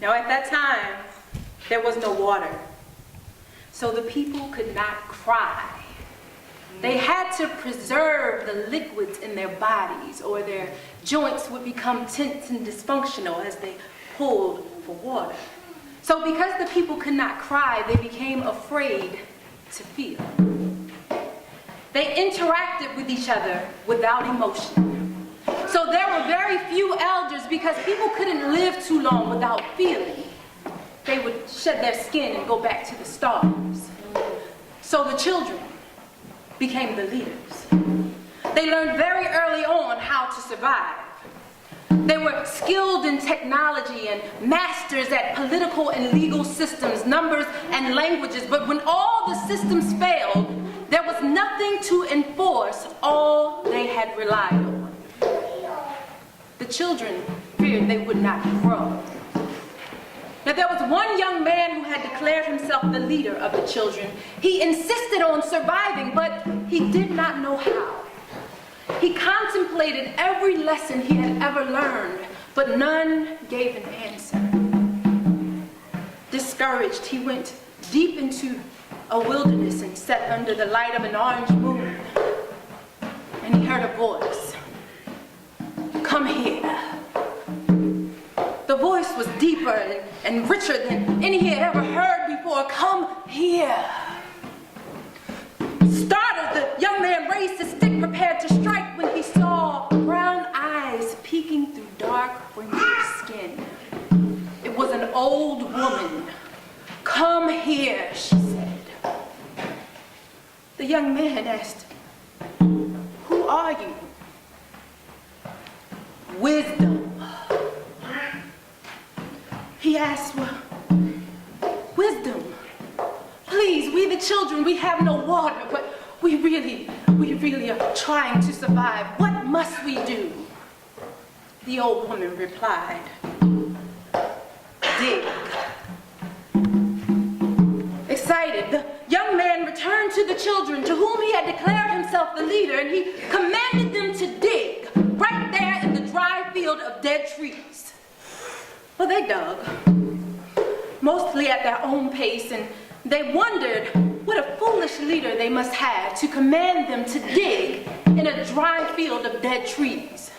Now at that time, there was no water, so the people could not cry. They had to preserve the liquids in their bodies, or their joints would become tense and dysfunctional as they pulled for water. So because the people could not cry, they became afraid to feel. They interacted with each other without emotion. So there were very few elders because people couldn't live too long without feeling. They would shed their skin and go back to the stars. So the children became the leaders. They learned very early on how to survive. They were skilled in technology and masters at political and legal systems, numbers and languages, but when all the systems failed, there was nothing to enforce all they had relied on. The children feared they would not grow. Now there was one young man who had declared himself the leader of the children. He insisted on surviving, but he did not know how. He contemplated every lesson he had ever learned, but none gave an answer. Discouraged, he went deep into a wilderness and sat under the light of an orange moon. And he heard a voice. "Come here." The voice was deeper and richer than any he had ever heard before. "Come here." Startled, the young man raised his stick, prepared to strike, when he saw brown eyes peeking through dark, wrinkled skin. It was an old woman. "Come here," she said. The young man asked, "Who are you?" "Wisdom." He asked, "Well, wisdom, please, we the children, we have no water, but we really are trying to survive. What must we do?" The old woman replied, "Dig." Excited, the young man returned to the children to whom he had declared himself the leader, and he commanded them to dig right there in the dry field of dead trees. Well, they dug, mostly at their own pace, and they wondered what a foolish leader they must have to command them to dig in a dry field of dead trees.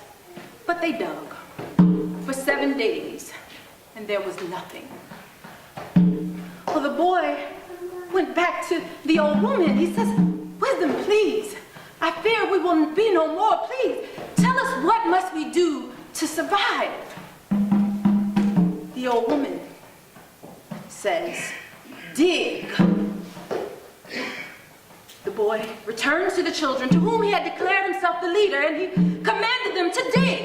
But they dug for 7 days, and there was nothing. Well, the boy went back to the old woman. He says, "Wisdom, please. I fear we will be no more. Please, tell us what must we do to survive?" The old woman says, "Dig." The boy returned to the children to whom he had declared himself the leader, and he commanded them to dig.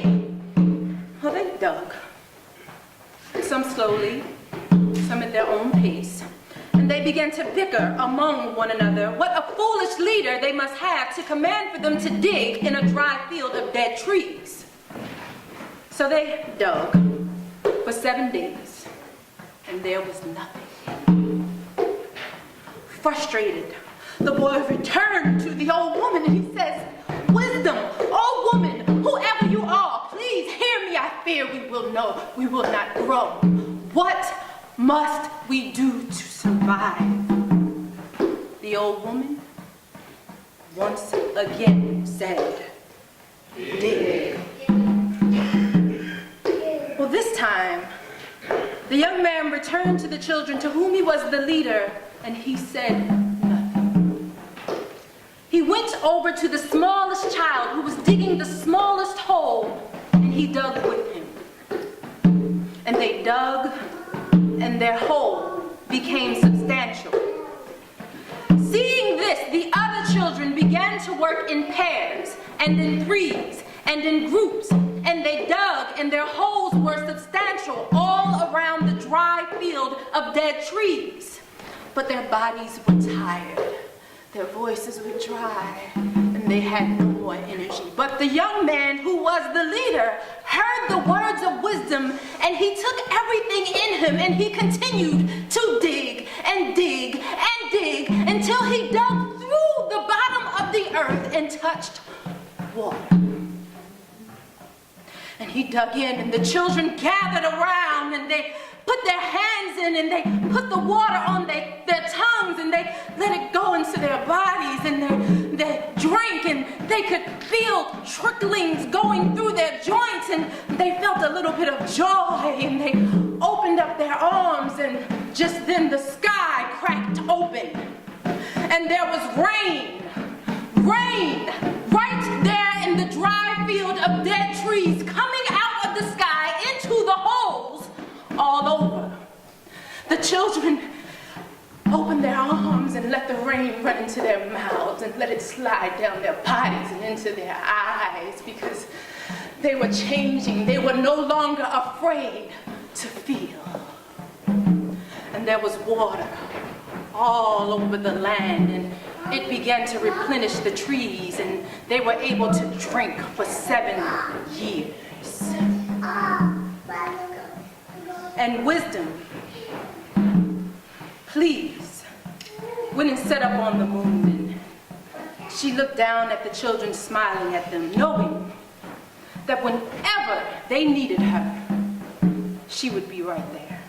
Well, they dug, some slowly, some at their own pace, and they began to bicker among one another what a foolish leader they must have to command for them to dig in a dry field of dead trees. So they dug for 7 days, and there was nothing. Frustrated, the boy returned to the old woman, and he says, "Wisdom, old woman, whoever you are, please hear me. I fear we will not grow. What must we do to survive?" The old woman once again said, "Dig." Well, this time, the young man returned to the children to whom he was the leader, and he said nothing. He went over to the smallest child who was digging the smallest hole, and he dug with him. And they dug, and their hole became substantial. Seeing this, the other children began to work in pairs, and in threes, and in groups, and they dug, and their holes were substantial all around the dry field of dead trees. But their bodies were tired, their voices were dry, and they had no more energy. But the young man who was the leader heard the words of wisdom, and he took everything in him, and he continued to dig and dig and dig until he dug through the bottom of the earth and touched water. And he dug in, and the children gathered around, and they put their hands in, and they put the water on their tongues, and they let it go into their bodies, and they drank, and they could feel tricklings going through their joints, and they felt a little bit of joy, and they opened up their arms, and just then the sky cracked open, and there was rain, right there in the dry field of dead trees, coming out of the sky into the holes all over. The children opened their arms and let the rain run into their mouths and let it slide down their bodies and into their eyes, because they were changing. They were no longer afraid to feel. And there was water all over the land, and it began to replenish the trees, and they were able to drink for 7 years. And wisdom, please, went and set up on the moon, and she looked down at the children, smiling at them, knowing that whenever they needed her, she would be right there.